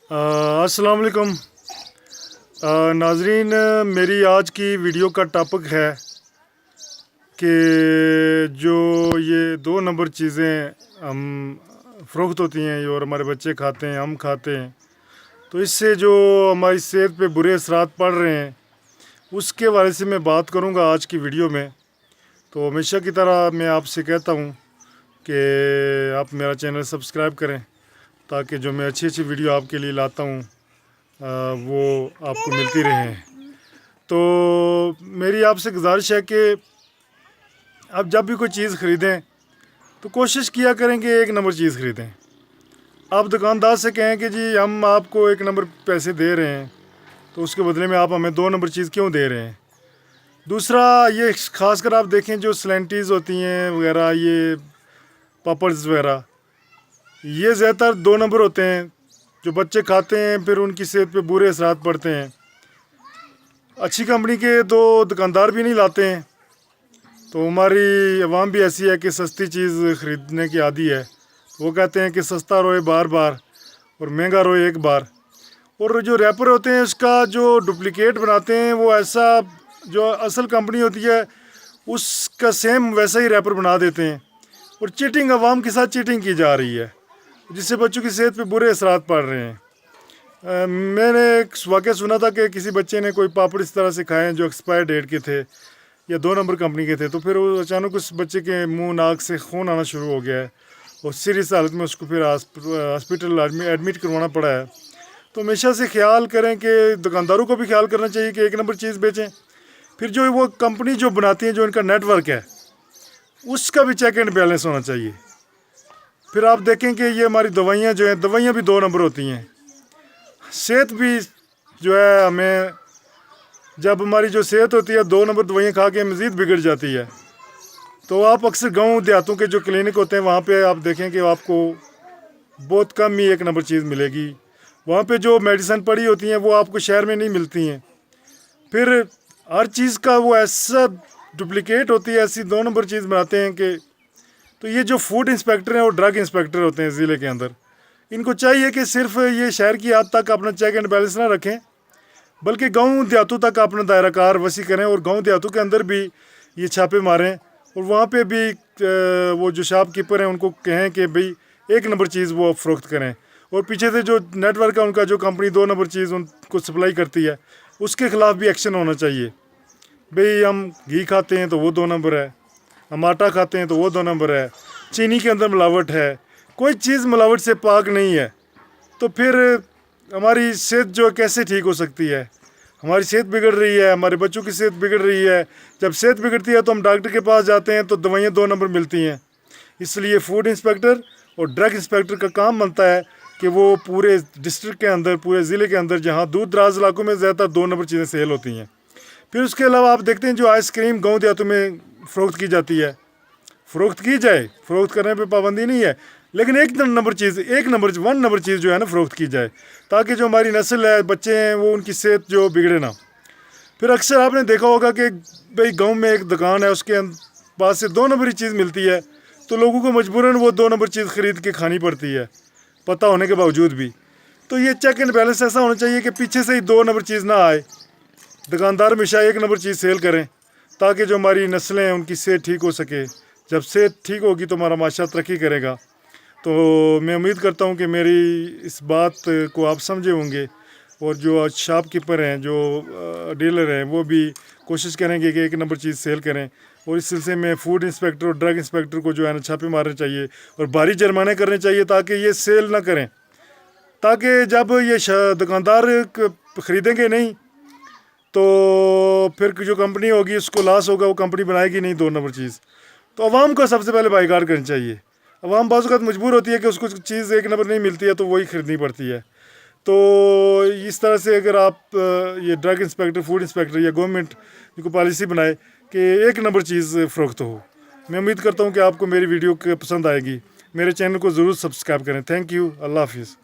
अस्सलाम वालेकुम नाजरीन, मेरी आज की वीडियो का टॉपिक है कि जो ये 2 नंबर चीज़ें हम फ़रोख्त होती हैं और हमारे बच्चे खाते हैं, हम खाते हैं, तो इससे जो हमारी सेहत पे बुरे असरात पड़ रहे हैं उसके बारे से मैं बात करूंगा आज की वीडियो में। तो हमेशा की तरह मैं आपसे कहता हूं कि आप मेरा चैनल सब्सक्राइब करें ताकि जो मैं अच्छी अच्छी वीडियो आपके लिए लाता हूं वो आपको मिलती रहे। तो मेरी आपसे गुजारिश है कि आप जब भी कोई चीज़ ख़रीदें तो कोशिश किया करें कि 1 नंबर चीज़ ख़रीदें। आप दुकानदार से कहें कि जी हम आपको 1 नंबर पैसे दे रहे हैं तो उसके बदले में आप हमें 2 नंबर चीज़ क्यों दे रहे हैं। दूसरा, ये ख़ासकर आप देखें जो स्लैंटीज़ होती हैं वगैरह, ये पापड्स वगैरह, ये ज़्यादातर 2 नंबर होते हैं। जो बच्चे खाते हैं फिर उनकी सेहत पे बुरे असरात पड़ते हैं। अच्छी कंपनी के तो दुकानदार भी नहीं लाते हैं। तो हमारी आवाम भी ऐसी है कि सस्ती चीज़ ख़रीदने की आदी है। वो कहते हैं कि सस्ता रोए बार बार और महंगा रोए एक बार। और जो रैपर होते हैं उसका जो डुप्लिकेट बनाते हैं वो ऐसा, जो असल कंपनी होती है उसका सेम वैसा ही रैपर बना देते हैं। और चीटिंग, आवाम के साथ चीटिंग की जा रही है जिससे बच्चों की सेहत पे बुरे असरात पड़ रहे हैं। मैंने एक वाक़या सुना था कि किसी बच्चे ने कोई पापड़ इस तरह से खाए जो एक्सपायर डेट के थे या 2 नंबर कंपनी के थे। तो फिर वो अचानक उस बच्चे के मुंह नाक से खून आना शुरू हो गया है और सीरियस हालत में उसको फिर हॉस्पिटल एडमिट करवाना पड़ा है। तो हमेशा से ख्याल करें कि दुकानदारों को भी ख्याल करना चाहिए कि 1 नंबर चीज़ बेचें। फिर जो वो कंपनी जो बनाती है, जो इनका नेटवर्क है, उसका भी चेक एंड बैलेंस होना चाहिए। फिर आप देखें कि ये हमारी दवाइयाँ जो हैं, दवाइयाँ भी 2 नंबर होती हैं। सेहत भी जो है, हमें जब हमारी जो सेहत होती है 2 नंबर दवाइयाँ खा के मज़ीद बिगड़ जाती है। तो आप अक्सर गांव देहातों के जो क्लिनिक होते हैं वहाँ पे आप देखें कि आपको बहुत कम ही 1 नंबर चीज़ मिलेगी। वहाँ पे जो मेडिसिन पड़ी होती हैं वो आपको शहर में नहीं मिलती हैं। फिर हर चीज़ का वो ऐसा डुप्लिकेट होती है, ऐसी 2 नंबर चीज़ बनाते हैं कि तो ये जो फूड इंस्पेक्टर हैं और ड्रग इंस्पेक्टर होते हैं ज़िले के अंदर, इनको चाहिए कि सिर्फ ये शहर की हद तक अपना चेक एंड बैलेंस ना रखें, बल्कि गांव देहातों तक अपना दायरा कार वसी करें और गांव देहातों के अंदर भी ये छापे मारें। और वहाँ पे भी वो जो शॉपकीपर हैं उनको कहें कि भाई 1 नंबर चीज़ वो फ़रोख्त करें। और पीछे से जो नेटवर्क है उनका, जो कंपनी 2 नंबर चीज़ उनको सप्लाई करती है, उसके ख़िलाफ़ भी एक्शन होना चाहिए। भाई हम घी खाते हैं तो वो 2 नंबर है, हम आटा खाते हैं तो वो 2 नंबर है, चीनी के अंदर मिलावट है, कोई चीज़ मिलावट से पाक नहीं है। तो फिर हमारी सेहत जो कैसे ठीक हो सकती है। हमारी सेहत बिगड़ रही है, हमारे बच्चों की सेहत बिगड़ रही है। जब सेहत बिगड़ती है तो हम डॉक्टर के पास जाते हैं तो दवाइयाँ 2 नंबर मिलती हैं। इसलिए फूड इंस्पेक्टर और ड्रग इंस्पेक्टर का काम बनता है कि वो पूरे डिस्ट्रिक्ट के अंदर, पूरे ज़िले के अंदर, जहाँ दूर दराज इलाकों में ज़्यादातर 2 नंबर चीज़ें सेल होती हैं। फिर उसके अलावा आप देखते हैं जो आइसक्रीम गाँव देहातों में फ़रोख्त की जाती है, फ़रोख्त की जाए, फ़रोख्त करने पे पाबंदी नहीं है, लेकिन 1 नंबर चीज़, 1 नंबर चीज़ जो है ना फ़रोख्त की जाए, ताकि जो हमारी नस्ल है, बच्चे हैं, वो उनकी सेहत जो बिगड़े ना। फिर अक्सर आपने देखा होगा कि भाई गांव में एक दुकान है, उसके पास से 2 नंबर ही चीज़ मिलती है, तो लोगों को मजबूरन वो 2 नंबर चीज़ ख़रीद के खानी पड़ती है, पता होने के बावजूद भी। तो ये चेक एंड बैलेंस ऐसा होना चाहिए कि पीछे से ही 2 नंबर चीज़ ना आए। दुकानदार हमेशा 1 नंबर चीज़ सेल करें ताकि जो हमारी नस्लें हैं उनकी सेहत ठीक हो सके। जब सेहत ठीक होगी तो हमारा माशरा तरक्की करेगा। तो मैं उम्मीद करता हूँ कि मेरी इस बात को आप समझे होंगे। और जो शॉपकीपर हैं, जो डीलर हैं, वो भी कोशिश करेंगे कि 1 नंबर चीज़ सेल करें। और इस सिलसिले में फूड इंस्पेक्टर और ड्रग इंस्पेक्टर को जो है ना छापे मारने चाहिए और भारी जुर्माने करने चाहिए ताकि ये सेल ना करें, ताकि जब ये दुकानदार ख़रीदेंगे नहीं तो फिर जो कंपनी होगी उसको लॉस होगा, वो कंपनी बनाएगी नहीं 2 नंबर चीज़। तो आवाम को सबसे पहले बाइकाट करनी चाहिए। आवाम बाज़ वक़्त मजबूर होती है कि उसको चीज़ 1 नंबर नहीं मिलती है तो वही ख़रीदनी पड़ती है। तो इस तरह से अगर आप ये ड्रग इंस्पेक्टर, फूड इंस्पेक्टर या गवर्नमेंट को पॉलिसी बनाए कि 1 नंबर चीज़ फ़रोख्त हो। मैं उम्मीद करता हूँ कि आपको मेरी वीडियो पसंद आएगी। मेरे चैनल को ज़रूर सब्सक्राइब करें। Thank you. अल्लाह हाफिज़।